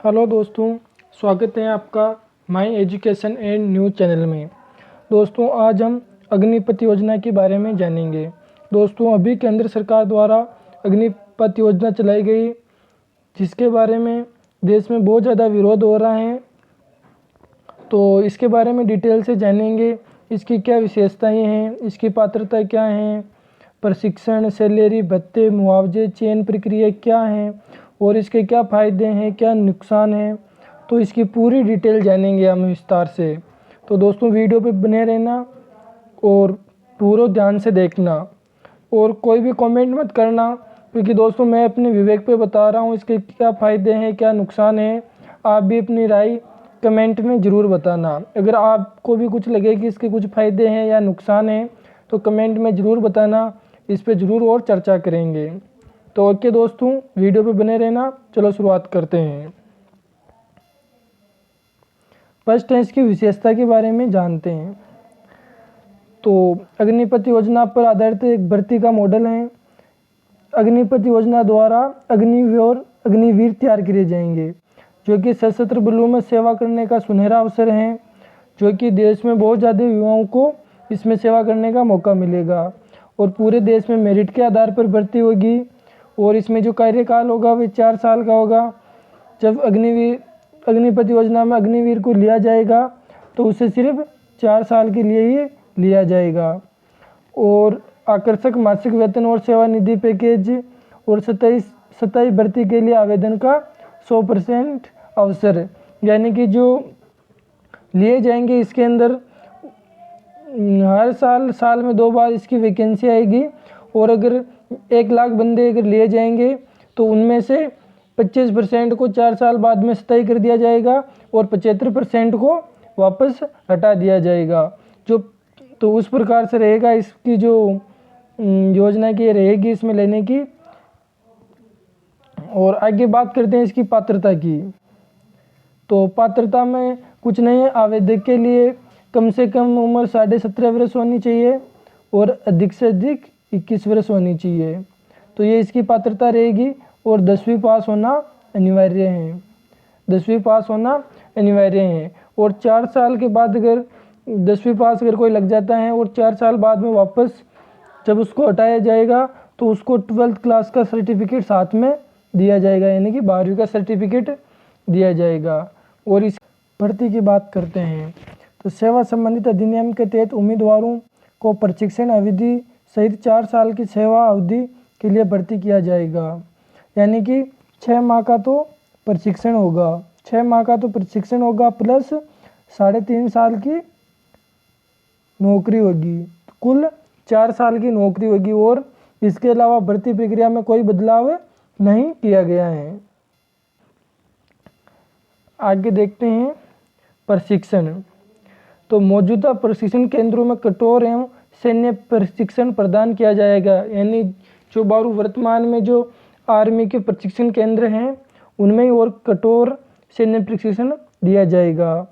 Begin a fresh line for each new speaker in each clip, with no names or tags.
Hello दोस्तों, स्वागत है आपका my education and news channel में। दोस्तों, आज हम अग्निपथ योजना के बारे में जानेंगे। दोस्तों, अभी केंद्र सरकार द्वारा अग्निपथ योजना चलाई गई, जिसके बारे में देश में बहुत ज़्यादा विरोध हो रहा है। तो इसके बारे में डिटेल से जानेंगे। इसकी क्या विशेषताएं हैं, इसकी पात्रता क्या हैं, प्रशिक्षण, सैलरी, भत्ते, मुआवजे, चयन प्रक्रिया क्या हैं और इसके क्या फ़ायदे हैं, क्या नुकसान हैं। तो इसकी पूरी डिटेल जानेंगे हम विस्तार से। तो दोस्तों, वीडियो पे बने रहना और पूरा ध्यान से देखना और कोई भी कमेंट मत करना, क्योंकि दोस्तों मैं अपने विवेक पे बता रहा हूँ इसके क्या फ़ायदे हैं, क्या नुकसान है। आप भी अपनी राय कमेंट में ज़रूर बताना। अगर आपको भी कुछ लगे कि इसके कुछ फ़ायदे हैं या नुकसान हैं तो कमेंट में ज़रूर बताना। इस पे ज़रूर और चर्चा करेंगे। तो ओके दोस्तों, वीडियो पे बने रहना। चलो शुरुआत करते हैं। फर्स्ट है इसकी विशेषता के बारे में जानते हैं। तो अग्निपथ योजना पर आधारित एक भर्ती का मॉडल है। अग्निपथ योजना द्वारा अग्निवीर तैयार किए जाएंगे, जो कि सशस्त्र बलों में सेवा करने का सुनहरा अवसर है, जो कि देश में बहुत ज़्यादा युवाओं को इसमें सेवा करने का मौका मिलेगा और पूरे देश में मेरिट के आधार पर भर्ती होगी। और इसमें जो कार्यकाल होगा वह 4 साल का होगा। जब अग्निपथ योजना में अग्निवीर को लिया जाएगा तो उसे सिर्फ 4 साल के लिए ही लिया जाएगा। और आकर्षक मासिक वेतन और सेवानिधि पैकेज और 27 भर्ती के लिए आवेदन का 100% अवसर, यानी कि जो लिए जाएंगे इसके अंदर हर साल में 2 बार इसकी वैकेंसी आएगी। और अगर 1 लाख बंदे अगर लिए जाएंगे तो उनमें से 25% को 4 साल बाद में स्थायी कर दिया जाएगा और 75% को वापस हटा दिया जाएगा। तो उस प्रकार से रहेगा इसकी जो योजना की रहेगी इसमें लेने की। और आगे बात करते हैं इसकी पात्रता की। तो पात्रता में कुछ नहीं है। आवेदक के लिए कम से कम उम्र 17.5 वर्ष होनी चाहिए और अधिक से अधिक 21 वर्ष होनी चाहिए। तो ये इसकी पात्रता रहेगी। और 10वीं पास होना अनिवार्य है। 10वीं पास होना अनिवार्य है। और 4 साल के बाद अगर 10वीं पास अगर कोई लग जाता है और 4 साल बाद में वापस जब उसको हटाया जाएगा तो उसको 12th क्लास का सर्टिफिकेट साथ में दिया जाएगा, यानी कि 12वीं का सर्टिफिकेट दिया जाएगा। और इस भर्ती की बात करते हैं तो सेवा संबंधित अधिनियम के तहत उम्मीदवारों को प्रशिक्षण अवधि सहित 4 साल की सेवा अवधि के लिए भर्ती किया जाएगा, यानी कि 6 माह का तो प्रशिक्षण होगा। 6 माह का तो प्रशिक्षण होगा प्लस 3.5 साल की नौकरी होगी। कुल 4 साल की नौकरी होगी। और इसके अलावा भर्ती प्रक्रिया में कोई बदलाव नहीं किया गया है। आगे देखते हैं प्रशिक्षण। तो मौजूदा प्रशिक्षण केंद्रों में कठोर एवं सैन्य प्रशिक्षण प्रदान किया जाएगा, यानी जो वर्तमान में जो आर्मी के प्रशिक्षण केंद्र हैं उनमें और कठोर सैन्य प्रशिक्षण दिया जाएगा।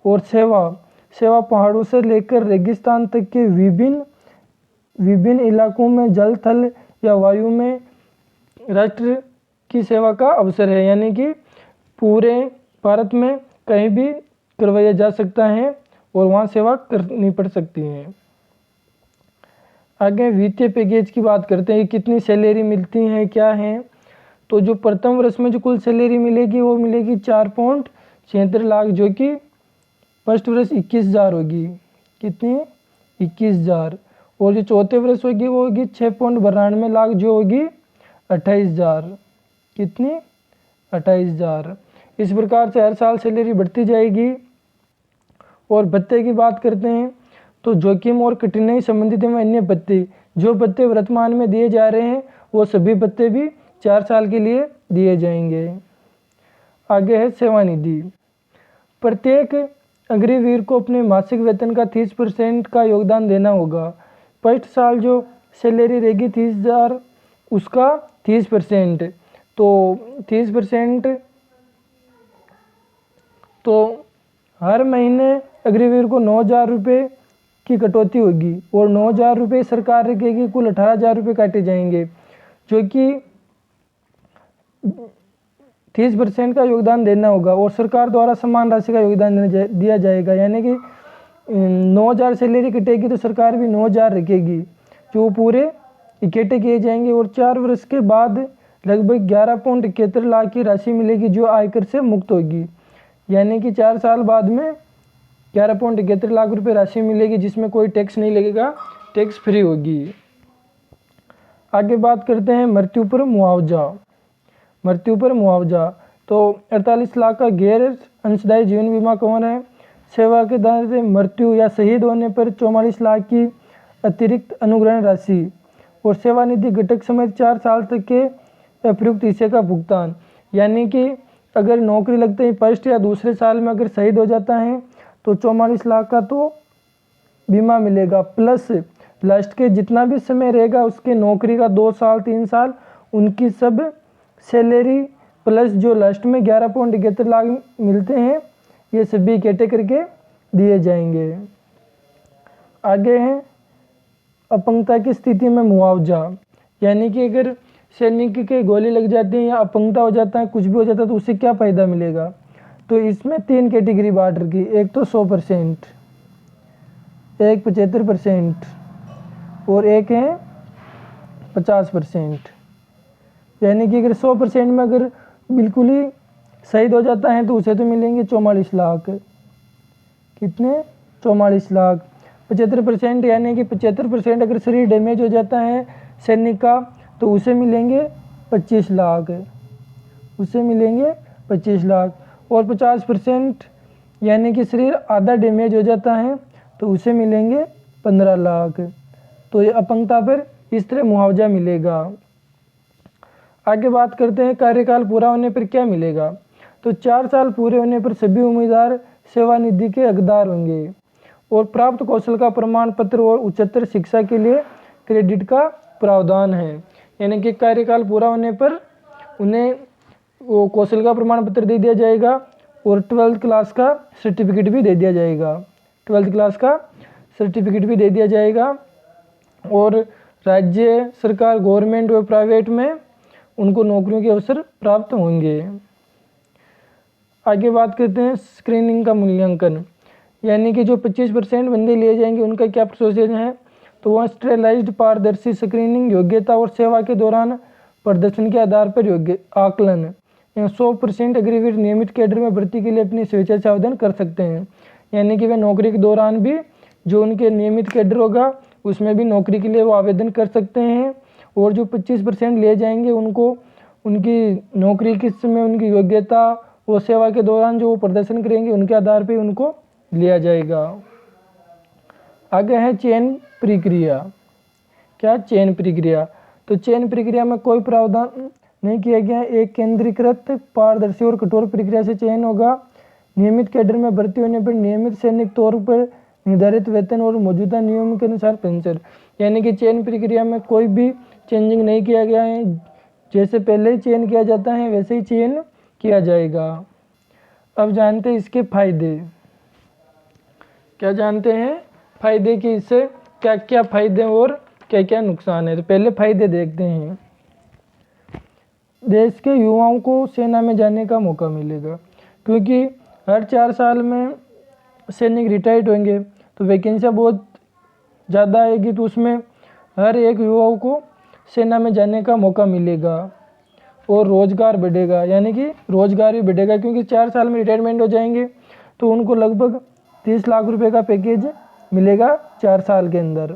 और सेवा पहाड़ों से लेकर रेगिस्तान तक के विभिन्न इलाकों में जल, थल या वायु में राष्ट्र की सेवा का अवसर है, यानी कि पूरे भारत में कहीं भी करवाया जा सकता है और वहाँ सेवा करनी पड़ सकती है। आगे वित्तीय पैकेज की बात करते हैं, कितनी सैलरी मिलती है, क्या है। तो जो प्रथम वर्ष में जो कुल सैलरी मिलेगी वो मिलेगी 4.76 लाख, जो कि फर्स्ट वर्ष 21,000 होगी। कितनी? 21,000। और जो चौथे वर्ष होगी वो होगी 6.92 लाख, जो होगी 28,000। कितनी? 28,000। इस प्रकार से हर साल सैलरी बढ़ती जाएगी। और भत्ते की बात करते हैं तो जोखिम और कठिनाई संबंधित एवं अन्य भत्ते, जो भत्ते वर्तमान में दिए जा रहे हैं वो सभी भत्ते भी 4 साल के लिए दिए जाएंगे। आगे है सेवानिधि। प्रत्येक अग्निवीर को अपने मासिक वेतन का 30% का योगदान देना होगा। फर्स्ट साल जो सैलरी रहेगी 30,000, उसका 30%। तो 30%, तो हर महीने अग्निवीर को 9,000 रुपये की कटौती होगी और 9,000 रुपये सरकार रखेगी। कुल 18,000 रुपये काटे जाएंगे, जो कि 30% का योगदान देना होगा और सरकार द्वारा समान राशि का योगदान दिया जाएगा। यानी कि 9,000 सैलरी कटेगी तो सरकार भी 9,000 रखेगी, जो पूरे इकट्ठे किए जाएंगे। और 4 वर्ष के बाद लगभग 11.71 लाख की राशि मिलेगी जो आयकर से मुक्त होगी। यानी कि 4 साल बाद में 11.71 लाख रुपए राशि मिलेगी जिसमें कोई टैक्स नहीं लगेगा, टैक्स फ्री होगी। आगे बात करते हैं मृत्यु पर मुआवजा। मृत्यु पर मुआवजा तो 48 लाख का गैर अंशदायी जीवन बीमा कवर है। सेवा के दौरान से मृत्यु या शहीद होने पर 44 लाख की अतिरिक्त अनुग्रहण राशि और सेवानिधि घटक समेत 4 साल तक के अप्रयुक्त हिस्से का भुगतान। यानी कि अगर नौकरी लगते ही फर्स्ट या दूसरे साल में अगर शहीद हो जाता है तो 44 लाख का तो बीमा मिलेगा, प्लस लास्ट के जितना भी समय रहेगा उसके नौकरी का 2 साल 3 साल उनकी सब सैलरी प्लस जो लास्ट में 11.71 लाख मिलते हैं ये सभी इकट्ठे करके दिए जाएंगे। आगे है अपंगता की स्थिति में मुआवजा। यानी कि अगर सैनिक के गोली लग जाती है या अपंगता हो जाता है, कुछ भी हो जाता है तो उससे क्या फ़ायदा मिलेगा। तो इसमें 3 कैटेगरी बांट रखी, एक तो 100%, एक 75% और एक है 50%। यानी कि अगर 100% में अगर बिल्कुल ही शहीद हो जाता है तो उसे तो मिलेंगे 44 लाख। कितने? 44 लाख। 75% यानी कि 75% अगर शरीर डैमेज हो जाता है सैनिक का तो उसे मिलेंगे 25 लाख, उसे मिलेंगे 25 लाख। और 50% यानी कि शरीर आधा डैमेज हो जाता है तो उसे मिलेंगे 15 लाख। तो ये अपंगता पर इस तरह मुआवजा मिलेगा। आगे बात करते हैं कार्यकाल पूरा होने पर क्या मिलेगा। तो 4 साल पूरे होने पर सभी उम्मीदवार सेवानिधि के हकदार होंगे और प्राप्त कौशल का प्रमाण पत्र और उच्चतर शिक्षा के लिए क्रेडिट का प्रावधान है। यानी कि कार्यकाल पूरा होने पर उन्हें वो कौशल का प्रमाण पत्र दे दिया जाएगा और 12th क्लास का सर्टिफिकेट भी दे दिया जाएगा, 12th क्लास का सर्टिफिकेट भी दे दिया जाएगा। और राज्य सरकार गवर्नमेंट और प्राइवेट में उनको नौकरियों के अवसर प्राप्त होंगे। आगे बात करते हैं स्क्रीनिंग का मूल्यांकन। यानी कि जो 25% बंदे लिए जाएंगे उनका क्या प्रोसेस है। तो वह स्टेलाइज्ड पारदर्शी स्क्रीनिंग, योग्यता और सेवा के दौरान प्रदर्शन के आधार पर योग्य आकलन। 100% एग्रीगेट नियमित कैडर में भर्ती के लिए अपनी स्वेच्छा से आवेदन कर सकते हैं। यानी कि वे नौकरी के दौरान भी जो उनके नियमित कैडर होगा उसमें भी नौकरी के लिए वो आवेदन कर सकते हैं। और जो 25% ले जाएंगे उनको उनकी नौकरी के समय उनकी योग्यता और सेवा के दौरान जो वो प्रदर्शन करेंगे उनके आधार पर उनको लिया जाएगा। आगे है चयन प्रक्रिया। क्या? चयन प्रक्रिया। तो चयन प्रक्रिया में कोई प्रावधान नहीं किया गया। एक केंद्रीकृत, पारदर्शी और कठोर प्रक्रिया से चयन होगा। नियमित कैडर में भर्ती होने पर नियमित सैनिक तौर पर निर्धारित वेतन और मौजूदा नियमों के अनुसार पेंशन। यानी कि चयन प्रक्रिया में कोई भी चेंजिंग नहीं किया गया है, जैसे पहले ही चयन किया जाता है वैसे ही चयन किया जाएगा। अब जानते हैं इसके फायदे। क्या जानते हैं? फायदे कि इससे क्या क्या फायदे और क्या क्या नुकसान है। तो पहले फायदे देखते हैं। देश के युवाओं को सेना में जाने का मौका मिलेगा, क्योंकि हर 4 साल में सैनिक रिटायर्ड होंगे तो वैकेंसियाँ बहुत ज़्यादा आएगी, तो उसमें हर एक युवाओं को सेना में जाने का मौका मिलेगा और रोज़गार बढ़ेगा। यानी कि रोज़गार भी बढ़ेगा, क्योंकि 4 साल में रिटायरमेंट हो जाएंगे तो उनको लगभग 30 लाख रुपए का पैकेज मिलेगा 4 साल के अंदर।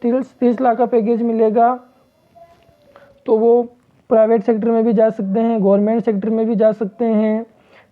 30 लाख का पैकेज मिलेगा तो वो प्राइवेट सेक्टर में भी जा सकते हैं, गवर्नमेंट सेक्टर में भी जा सकते हैं,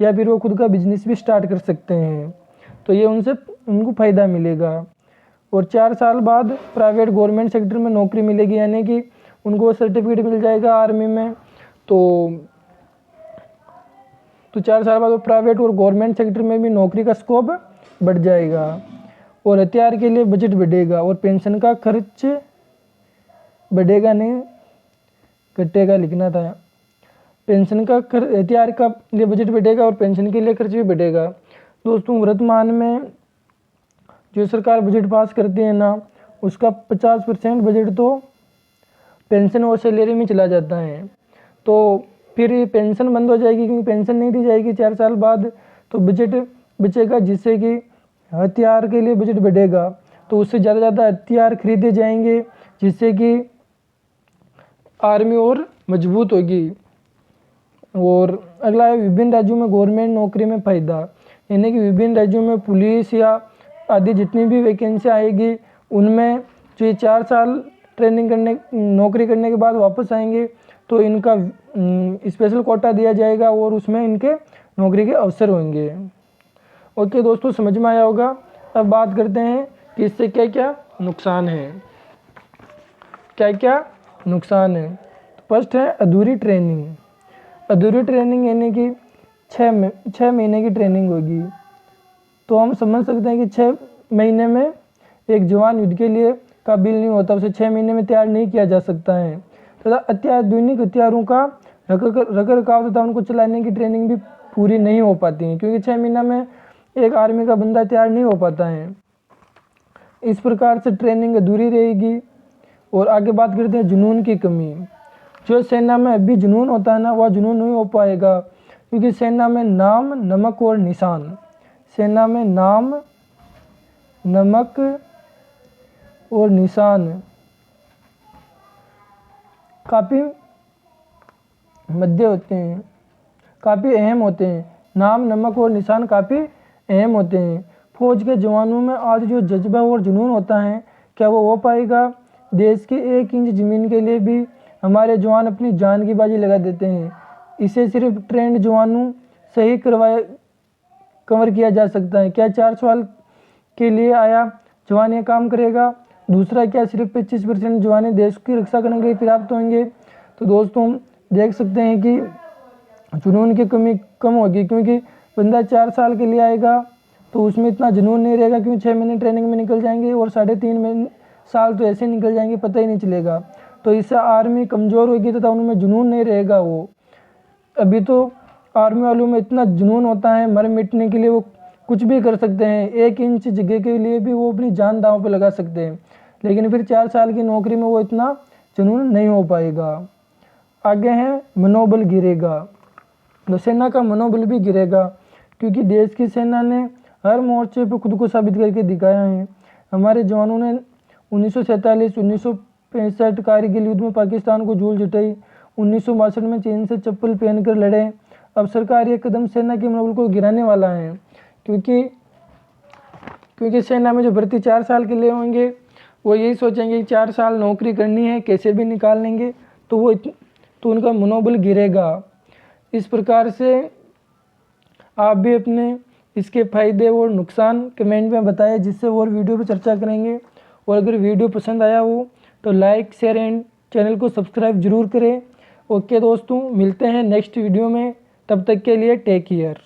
या फिर वो खुद का बिजनेस भी स्टार्ट कर सकते हैं। तो ये उनको फ़ायदा मिलेगा। और 4 साल बाद प्राइवेट गवर्नमेंट सेक्टर में नौकरी मिलेगी, यानी कि उनको सर्टिफिकेट मिल जाएगा आर्मी में। तो 4 साल बाद वो प्राइवेट और गवर्नमेंट सेक्टर में भी नौकरी का स्कोप बढ़ जाएगा। और हथियार के लिए बजट बढ़ेगा और पेंशन का खर्च बढ़ेगा, नहीं घटेगा लिखना था। पेंशन का हथियार का लिए बजट बढ़ेगा और पेंशन के लिए खर्च भी बढ़ेगा। दोस्तों, वर्तमान में जो सरकार बजट पास करती है ना, उसका 50% बजट तो पेंशन और सैलरी में चला जाता है। तो फिर ये पेंशन बंद हो जाएगी, क्योंकि पेंशन नहीं दी जाएगी 4 साल बाद। तो बजट बचेगा, जिससे कि हथियार के लिए बजट बढ़ेगा, तो उससे ज़्यादा हथियार खरीदे जाएंगे, जिससे कि आर्मी और मजबूत होगी। और अगला है विभिन्न राज्यों में गवर्नमेंट नौकरी में फ़ायदा, यानी कि विभिन्न राज्यों में पुलिस या आदि जितनी भी वैकेंसी आएगी, उनमें जो ये 4 साल ट्रेनिंग करने नौकरी करने के बाद वापस आएंगे, तो इनका स्पेशल कोटा दिया जाएगा और उसमें इनके नौकरी के अवसर होंगे। ओके दोस्तों, समझ में आया होगा। अब बात करते हैं कि इससे क्या क्या नुकसान है, क्या क्या नुकसान है। फर्स्ट है अधूरी ट्रेनिंग। अधूरी ट्रेनिंग यानी कि 6 महीने की ट्रेनिंग होगी, तो हम समझ सकते हैं कि 6 महीने में एक जवान युद्ध के लिए काबिल नहीं होता, उसे 6 महीने में तैयार नहीं किया जा सकता है। तथा अत्याधुनिक हथियारों का रखरखाव तथा उनको चलाने की ट्रेनिंग भी पूरी नहीं हो पाती है, क्योंकि 6 महीना में एक आर्मी का बंदा तैयार नहीं हो पाता है। इस प्रकार से ट्रेनिंग अधूरी रहेगी। और आगे बात करते हैं जुनून की कमी। जो सेना में अभी जुनून होता है ना, वह जुनून नहीं हो पाएगा, क्योंकि सेना में नाम, नमक और निशान, सेना में नाम, नमक और निशान काफ़ी मध्य होते हैं, काफ़ी अहम होते हैं। नाम, नमक और निशान काफ़ी अहम होते हैं। फौज के जवानों में आज जो जज्बा और जुनून होता है, क्या वो हो पाएगा? देश के 1 इंच ज़मीन के लिए भी हमारे जवान अपनी जान की बाजी लगा देते हैं। इसे सिर्फ ट्रेंड जवानों से ही कवर किया जा सकता है। क्या 4 साल के लिए आया जवान ये काम करेगा? दूसरा, क्या सिर्फ 25% जवान देश की रक्षा करने के लिए पर्याप्त होंगे? तो दोस्तों देख सकते हैं कि जुनून की कमी कम होगी, क्योंकि बंदा 4 साल के लिए आएगा तो उसमें इतना जुनून नहीं रहेगा, क्योंकि 6 महीने ट्रेनिंग में निकल जाएंगे और 3.5 साल तो ऐसे निकल जाएंगे, पता ही नहीं चलेगा। तो इससे आर्मी कमज़ोर होगी तथा उनमें जुनून नहीं रहेगा। वो अभी तो आर्मी वालों में इतना जुनून होता है, मर मिटने के लिए वो कुछ भी कर सकते हैं, 1 इंच जगह के लिए भी वो अपनी जान दांव पे लगा सकते हैं। लेकिन फिर 4 साल की नौकरी में वो इतना जुनून नहीं हो पाएगा। आगे है मनोबल गिरेगा। तो सेना का मनोबल भी गिरेगा, क्योंकि देश की सेना ने हर मोर्चे पर खुद को साबित करके दिखाया है। हमारे जवानों ने 1947, 1965 कारगिल युद्ध में पाकिस्तान को झूल जुटाई, 1962 में चीन से चप्पल पहनकर लड़े। अब सरकार ये कदम सेना के मनोबल को गिराने वाला है, क्योंकि सेना में जो भर्ती 4 साल के लिए होंगे, वो यही सोचेंगे कि 4 साल नौकरी करनी है, कैसे भी निकाल लेंगे, तो उनका मनोबल गिरेगा। इस प्रकार से आप भी अपने इसके फ़ायदे और नुकसान कमेंट में बताएं, जिससे और वीडियो पर चर्चा करेंगे। और अगर वीडियो पसंद आया हो तो लाइक, शेयर एंड चैनल को सब्सक्राइब जरूर करें। ओके दोस्तों, मिलते हैं नेक्स्ट वीडियो में, तब तक के लिए टेक केयर।